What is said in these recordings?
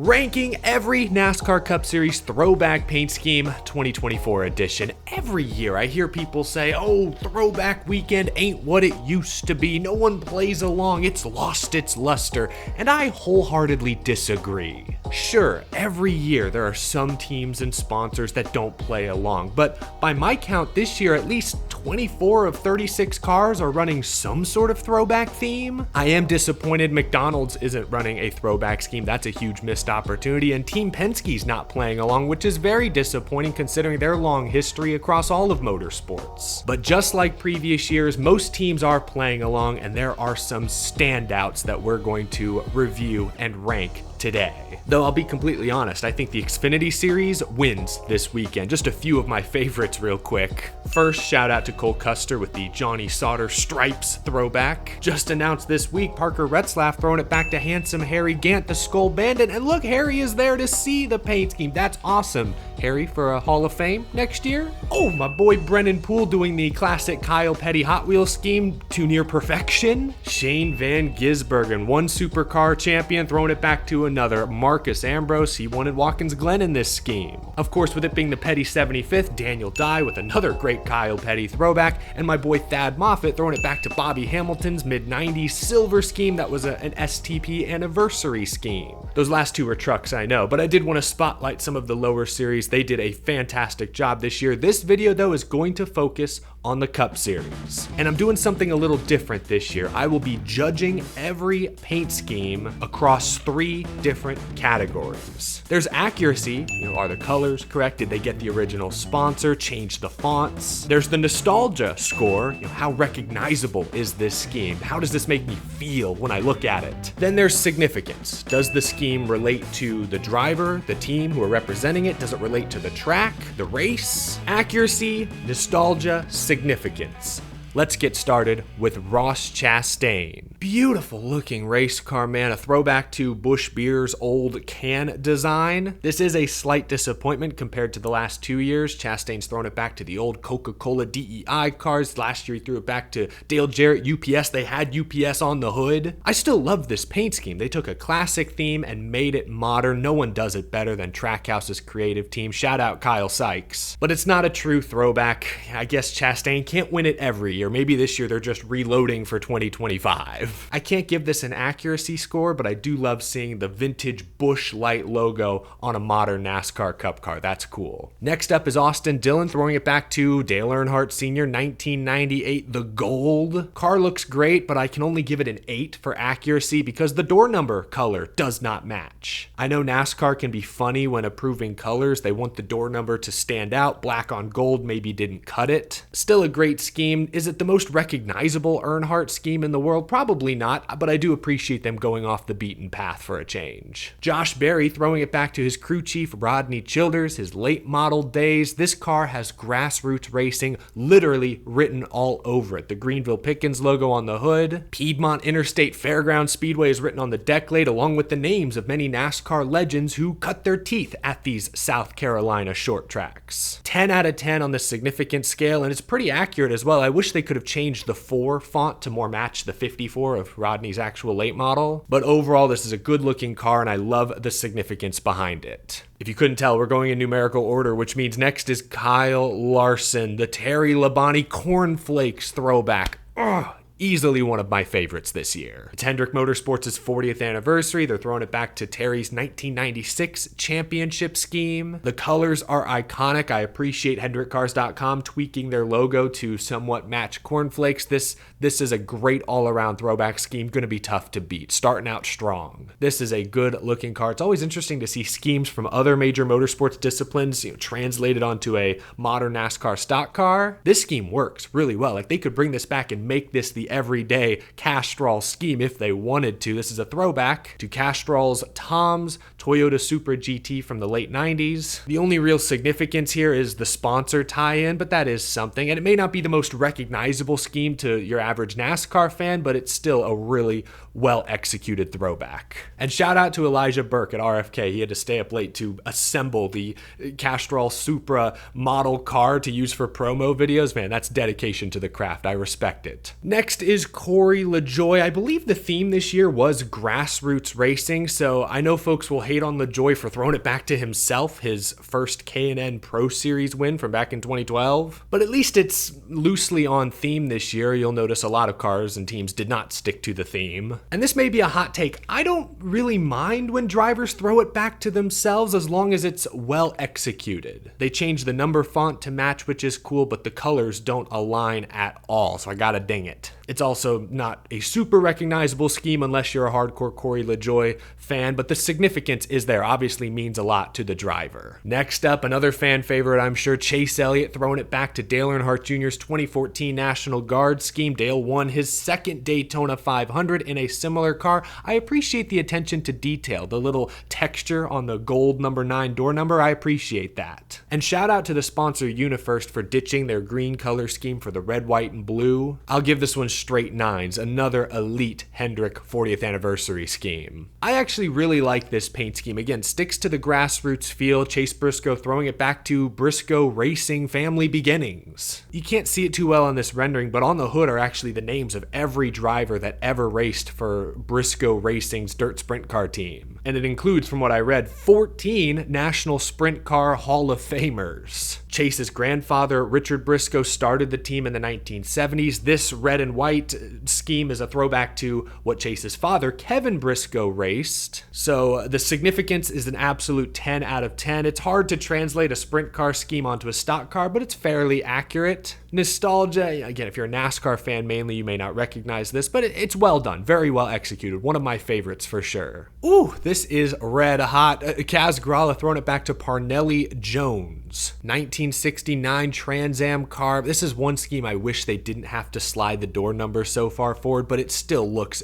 Ranking every NASCAR Cup Series Throwback Paint Scheme 2024 edition. Every year I hear people say, oh, Throwback Weekend ain't what it used to be. No one plays along. It's lost its luster. And I wholeheartedly disagree. Sure, every year there are some teams and sponsors that don't play along, but by my count this year, at least 24 of 36 cars are running some sort of throwback theme. I am disappointed McDonald's isn't running a throwback scheme. That's a huge missed opportunity, and Team Penske's not playing along, which is very disappointing considering their long history across all of motorsports. But just like previous years, most teams are playing along, and there are some standouts that we're going to review and rank today. Though I'll be completely honest, I think the Xfinity series wins this weekend. Just a few of my favorites real quick. First, shout out to Cole Custer with the Johnny Sauter Stripes throwback. Just announced this week, Parker Retzlaff throwing it back to handsome Harry Gant, the Skull Bandit, and look, Harry is there to see the paint scheme. That's awesome. Harry for a Hall of Fame next year? Oh, my boy Brennan Poole doing the classic Kyle Petty Hot Wheels scheme to near perfection. Shane Van Gisbergen, one supercar champion, throwing it back to another. Marcus Ambrose, he wanted Watkins Glen in this scheme. Of course, with it being the Petty 75th, Daniel Dye with another great Kyle Petty throwback, and my boy Thad Moffitt throwing it back to Bobby Hamilton's mid-90s silver scheme that was an STP anniversary scheme. Those last two were trucks, I know, but I did want to spotlight some of the lower series. They did a fantastic job this year. This video, though, is going to focus on the Cup Series. And I'm doing something a little different this year. I will be judging every paint scheme across 3 different categories. There's accuracy, are the colors correct? Did they get the original sponsor? Change the fonts? There's the nostalgia score, how recognizable is this scheme? How does this make me feel when I look at it? Then there's significance. Does the scheme relate to the driver, the team who are representing it? Does it relate to the track, the race? Accuracy, nostalgia, significance. Let's get started with Ross Chastain. Beautiful looking race car, man. A throwback to Busch Beer's old can design. This is a slight disappointment compared to the last 2 years. Chastain's thrown it back to the old Coca-Cola DEI cars. Last year he threw it back to Dale Jarrett UPS. They had UPS on the hood. I still love this paint scheme. They took a classic theme and made it modern. No one does it better than Trackhouse's creative team. Shout out Kyle Sykes. But it's not a true throwback. I guess Chastain can't win it every year. Maybe this year they're just reloading for 2025. I can't give this an accuracy score, but I do love seeing the vintage Busch Light logo on a modern NASCAR Cup car. That's cool. Next up is Austin Dillon throwing it back to Dale Earnhardt Sr. 1998, the gold. Car looks great, but I can only give it an 8 for accuracy because the door number color does not match. I know NASCAR can be funny when approving colors. They want the door number to stand out. Black on gold maybe didn't cut it. Still a great scheme. Is it the most recognizable Earnhardt scheme in the world? Probably not, but I do appreciate them going off the beaten path for a change. Josh Berry throwing it back to his crew chief Rodney Childers, his late model days. This car has grassroots racing literally written all over it. The Greenville Pickens logo on the hood. Piedmont Interstate Fairground Speedway is written on the deck plate, along with the names of many NASCAR legends who cut their teeth at these South Carolina short tracks. 10 out of 10 on the significance scale, and it's pretty accurate as well. I wish they could have changed the 4 font to more match the 54 of Rodney's actual late model. But overall, this is a good looking car and I love the significance behind it. If you couldn't tell, we're going in numerical order, which means next is Kyle Larson, the Terry Labonte Cornflakes throwback. Ugh. Easily one of my favorites this year. It's Hendrick Motorsports' 40th anniversary. They're throwing it back to Terry's 1996 championship scheme. The colors are iconic. I appreciate HendrickCars.com tweaking their logo to somewhat match cornflakes. This is a great all-around throwback scheme. Going to be tough to beat. Starting out strong. This is a good looking car. It's always interesting to see schemes from other major motorsports disciplines, translated onto a modern NASCAR stock car. This scheme works really well. Like, they could bring this back and make this the everyday Castrol scheme if they wanted to. This is a throwback to Castrol's Tom's Toyota Supra GT from the late 90s. The only real significance here is the sponsor tie-in, but that is something. And it may not be the most recognizable scheme to your average NASCAR fan, but it's still a really well executed throwback. And shout out to Elijah Burke at RFK. He had to stay up late to assemble the Castrol Supra model car to use for promo videos. Man, that's dedication to the craft. I respect it. Next is Corey LaJoie. I believe the theme this year was grassroots racing, so I know folks will hate on LaJoie for throwing it back to himself, his first K&N Pro Series win from back in 2012. But at least it's loosely on theme this year. You'll notice a lot of cars and teams did not stick to the theme. And this may be a hot take. I don't really mind when drivers throw it back to themselves as long as it's well executed. They change the number font to match, which is cool, but the colors don't align at all, so I gotta ding it. It's also not a super recognizable scheme unless you're a hardcore Corey LaJoie fan, but the significance is there. Obviously means a lot to the driver. Next up, another fan favorite, I'm sure, Chase Elliott throwing it back to Dale Earnhardt Jr.'s 2014 National Guard scheme. Dale won his second Daytona 500 in a similar car. I appreciate the attention to detail, the little texture on the gold number 9 door number. I appreciate that. And shout out to the sponsor UniFirst for ditching their green color scheme for the red, white, and blue. I'll give this one straight 9s, another elite Hendrick 40th anniversary scheme. I actually really like this paint scheme. Again, sticks to the grassroots feel. Chase Briscoe throwing it back to Briscoe Racing family beginnings. You can't see it too well on this rendering, but on the hood are actually the names of every driver that ever raced for Briscoe Racing's dirt sprint car team. And it includes, from what I read, 14 National Sprint Car Hall of Famers. Chase's grandfather, Richard Briscoe, started the team in the 1970s. This red and white scheme is a throwback to what Chase's father, Kevin Briscoe, raced. So the significance is an absolute 10 out of 10. It's hard to translate a sprint car scheme onto a stock car, but it's fairly accurate. Nostalgia, again, if you're a NASCAR fan mainly, you may not recognize this, but it's well done, very well executed. One of my favorites for sure. Ooh, this is red hot. Kaz Gralla throwing it back to Parnelli Jones. 1969 Trans Am car. This is one scheme I wish they didn't have to slide the door number so far forward, but it still looks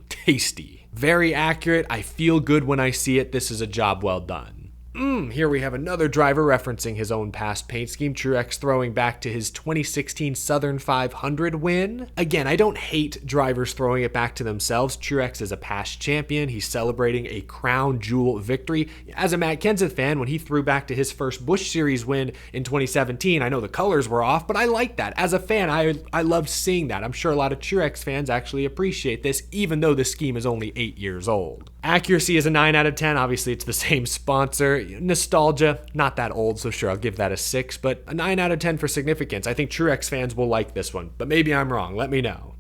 tasty. Very accurate. I feel good when I see it. This is a job well done. Here we have another driver referencing his own past paint scheme, Truex throwing back to his 2016 Southern 500 win. Again, I don't hate drivers throwing it back to themselves. Truex is a past champion. He's celebrating a crown jewel victory. As a Matt Kenseth fan, when he threw back to his first Busch Series win in 2017, I know the colors were off, but I like that. As a fan, I loved seeing that. I'm sure a lot of Truex fans actually appreciate this, even though the scheme is only 8 years old. Accuracy is a 9 out of 10. Obviously, it's the same sponsor. Nostalgia, not that old, so sure, I'll give that a 6, but a 9 out of 10 for significance. I think Truex fans will like this one, but maybe I'm wrong. Let me know.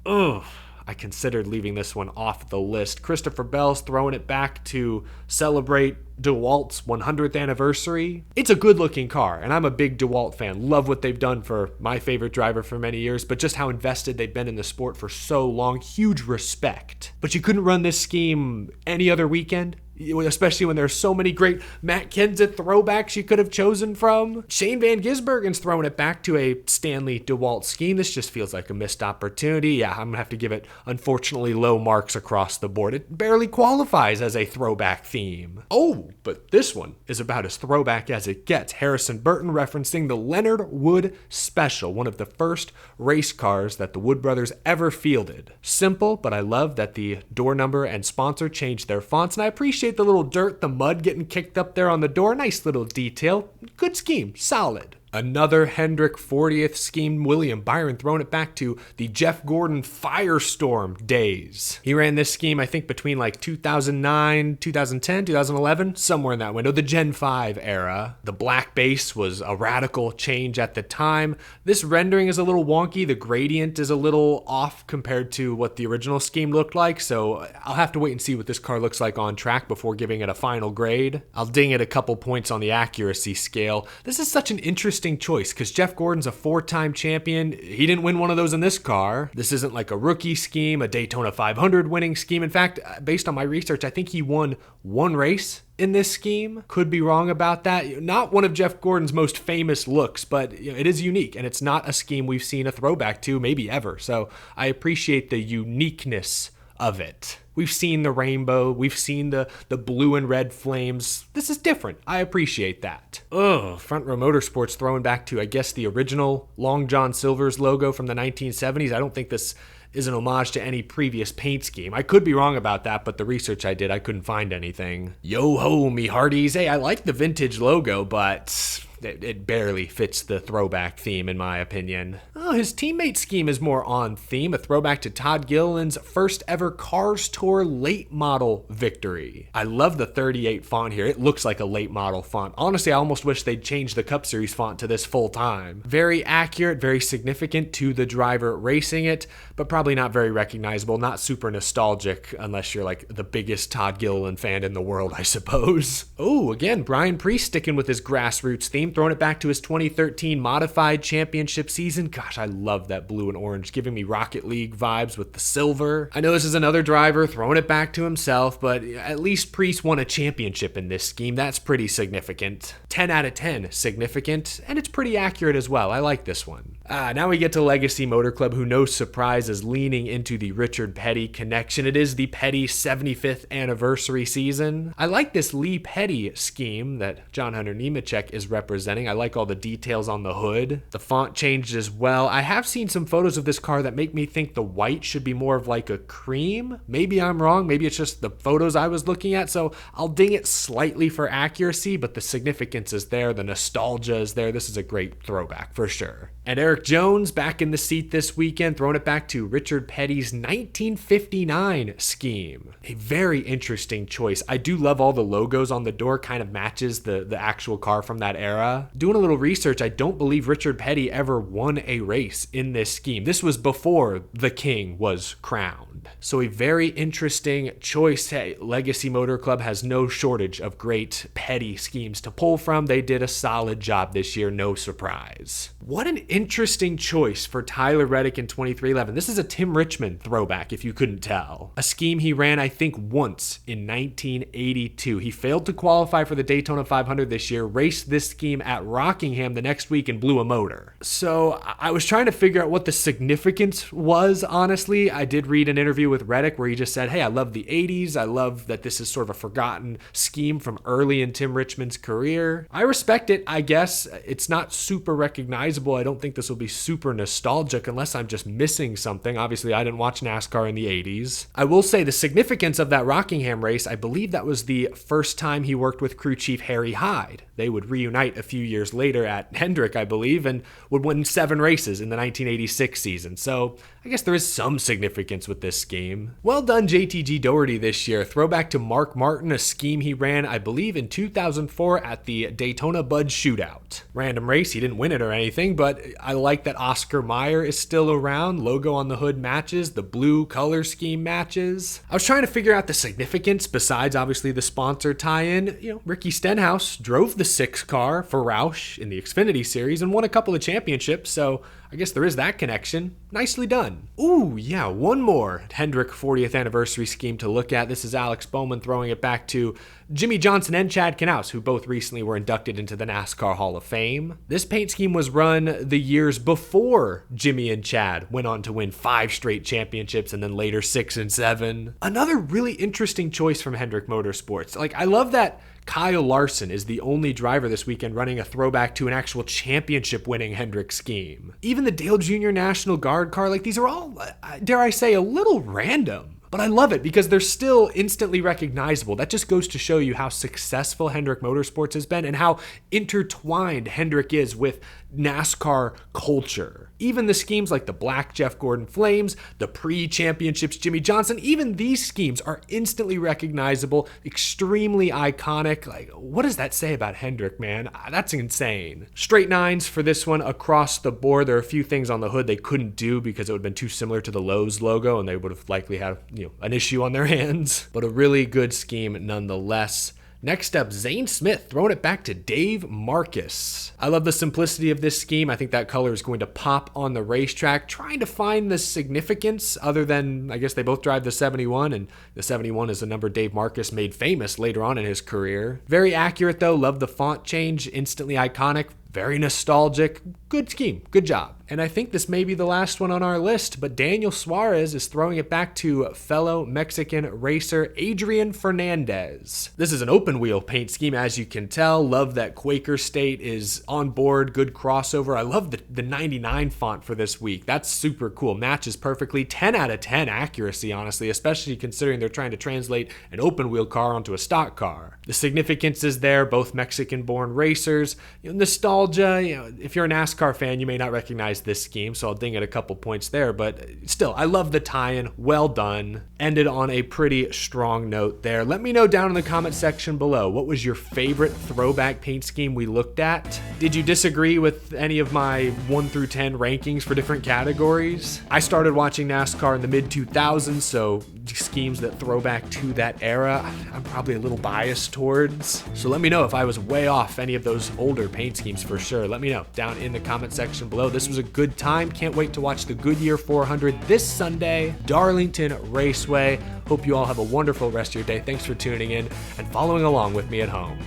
I considered leaving this one off the list. Christopher Bell's throwing it back to celebrate DeWalt's 100th anniversary. It's a good-looking car, and I'm a big DeWalt fan. Love what they've done for my favorite driver for many years, but just how invested they've been in the sport for so long. Huge respect. But you couldn't run this scheme any other weekend, especially when there's so many great Matt Kenseth throwbacks you could have chosen from. Shane Van Gisbergen's throwing it back to a Stanley DeWalt scheme. This just feels like a missed opportunity. Yeah, I'm gonna have to give it, unfortunately, low marks across the board. It barely qualifies as a throwback theme. Oh, but this one is about as throwback as it gets. Harrison Burton referencing the Leonard Wood Special, one of the first race cars that the Wood brothers ever fielded. Simple, but I love that the door number and sponsor changed their fonts, and I appreciate the little dirt, the mud getting kicked up there on the door. Nice little detail. Good scheme. Solid. Another Hendrick 40th scheme, William Byron throwing it back to the Jeff Gordon Firestorm days. He ran this scheme, I think, between like 2009, 2010, 2011, somewhere in that window, the Gen 5 era. The black base was a radical change at the time. This rendering is a little wonky. The gradient is a little off compared to what the original scheme looked like, so I'll have to wait and see what this car looks like on track before giving it a final grade. I'll ding it a couple points on the accuracy scale. This is such an interesting choice because Jeff Gordon's a 4-time champion. He didn't win one of those in this car. This isn't like a rookie scheme, a Daytona 500 winning scheme. In fact, based on my research, I think he won one race in this scheme. Could be wrong about that. Not one of Jeff Gordon's most famous looks, but it is unique, and it's not a scheme we've seen a throwback to maybe ever. So I appreciate the uniqueness of it. We've seen the rainbow. We've seen the blue and red flames. This is different. I appreciate that. Front Row Motorsports throwing back to, I guess, the original Long John Silver's logo from the 1970s. I don't think this is an homage to any previous paint scheme. I could be wrong about that, but the research I did, I couldn't find anything. Yo ho, me hearties. Hey, I like the vintage logo, but it barely fits the throwback theme, in my opinion. Oh, his teammate scheme is more on theme, a throwback to Todd Gilliland's first ever Cars Tour late model victory. I love the 38 font here. It looks like a late model font. Honestly, I almost wish they'd change the Cup Series font to this full time. Very accurate, very significant to the driver racing it, but probably not very recognizable, not super nostalgic unless you're like the biggest Todd Gilliland fan in the world, I suppose. Oh, again, Brian Priest sticking with his grassroots theme, throwing it back to his 2013 modified championship season. Gosh, I love that blue and orange, giving me Rocket League vibes with the silver. I know this is another driver throwing it back to himself, but at least Priest won a championship in this scheme. That's pretty significant. 10 out of 10, significant, and it's pretty accurate as well. I like this one. Now we get to Legacy Motor Club, who, no surprise, is leaning into the Richard Petty connection. It is the Petty 75th anniversary season. I like this Lee Petty scheme that John Hunter Nemechek is representing. I like all the details on the hood. The font changed as well. I have seen some photos of this car that make me think the white should be more of like a cream. Maybe I'm wrong. Maybe it's just the photos I was looking at, so I'll ding it slightly for accuracy, but the significance is there. The nostalgia is there. This is a great throwback for sure. And Eric Jones back in the seat this weekend, throwing it back to Richard Petty's 1959 scheme. A very interesting choice. I do love all the logos on the door, kind of matches the actual car from that era. Doing a little research, I don't believe Richard Petty ever won a race in this scheme. This was before the king was crowned. So a very interesting choice. Hey, Legacy Motor Club has no shortage of great Petty schemes to pull from. They did a solid job this year, no surprise. What an interesting choice for Tyler Reddick in 2311. This is a Tim Richmond throwback, if you couldn't tell. A scheme he ran, I think, once in 1982. He failed to qualify for the Daytona 500 this year, raced this scheme at Rockingham the next week and blew a motor. So I was trying to figure out what the significance was, honestly. I did read an interview with Reddick where he just said, hey, I love the 80s. I love that this is sort of a forgotten scheme from early in Tim Richmond's career. I respect it, I guess. It's not super recognizable. I don't think this will be super nostalgic unless I'm just missing something. Obviously, I didn't watch NASCAR in the 80s. I will say the significance of that Rockingham race, I believe that was the first time he worked with crew chief Harry Hyde. They would reunite a few years later at Hendrick, I believe, and would win 7 races in the 1986 season. So I guess there is some significance with this scheme. Well done, JTG Doherty this year. Throwback to Mark Martin, a scheme he ran, I believe, in 2004 at the Daytona Bud Shootout. Random race, he didn't win it or anything, but I like that Oscar Mayer is still around. Logo on the hood matches. The blue color scheme matches. I was trying to figure out the significance besides obviously the sponsor tie-in. Ricky Stenhouse drove the 6 car for Roush in the Xfinity series and won a couple of championships, so I guess there is that connection. Nicely done. Ooh, yeah, one more Hendrick 40th anniversary scheme to look at. This is Alex Bowman throwing it back to Jimmy Johnson and Chad Knaus, who both recently were inducted into the NASCAR Hall of Fame. This paint scheme was run the years before Jimmy and Chad went on to win 5 straight championships and then later 6 and 7. Another really interesting choice from Hendrick Motorsports. I love that Kyle Larson is the only driver this weekend running a throwback to an actual championship-winning Hendrick scheme. Even the Dale Jr. National Guard car, these are all, dare I say, a little random. But I love it because they're still instantly recognizable. That just goes to show you how successful Hendrick Motorsports has been and how intertwined Hendrick is with NASCAR culture. Even the schemes like the Black Jeff Gordon Flames, the pre-championships Jimmy Johnson, even these schemes are instantly recognizable, extremely iconic. What does that say about Hendrick, man? That's insane. Straight 9s for this one across the board. There are a few things on the hood they couldn't do because it would have been too similar to the Lowe's logo and they would have likely had an issue on their hands. But a really good scheme nonetheless. Next up, Zane Smith, throwing it back to Dave Marcus. I love the simplicity of this scheme. I think that color is going to pop on the racetrack. Trying to find the significance other than, I guess they both drive the 71, and the 71 is a number Dave Marcus made famous later on in his career. Very accurate though, love the font change, instantly iconic. Very nostalgic, good scheme, good job. And I think this may be the last one on our list, but Daniel Suarez is throwing it back to fellow Mexican racer Adrian Fernandez. This is an open wheel paint scheme, as you can tell. Love that Quaker State is on board, good crossover. I love the 99 font for this week. That's super cool, matches perfectly. 10 out of 10 accuracy, honestly, especially considering they're trying to translate an open wheel car onto a stock car. The significance is there, both Mexican-born racers. Nostalgia, if you're a NASCAR fan, you may not recognize this scheme, so I'll ding it a couple points there, but still, I love the tie-in. Well done. Ended on a pretty strong note there. Let me know down in the comment section below, what was your favorite throwback paint scheme we looked at? Did you disagree with any of my 1 through 10 rankings for different categories? I started watching NASCAR in the mid-2000s, so schemes that throw back to that era, I'm probably a little biased towards. So let me know if I was way off any of those older paint schemes for sure. Let me know down in the comment section below. This was a good time. Can't wait to watch the Goodyear 400 this Sunday, Darlington Raceway. Hope you all have a wonderful rest of your day. Thanks for tuning in and following along with me at home.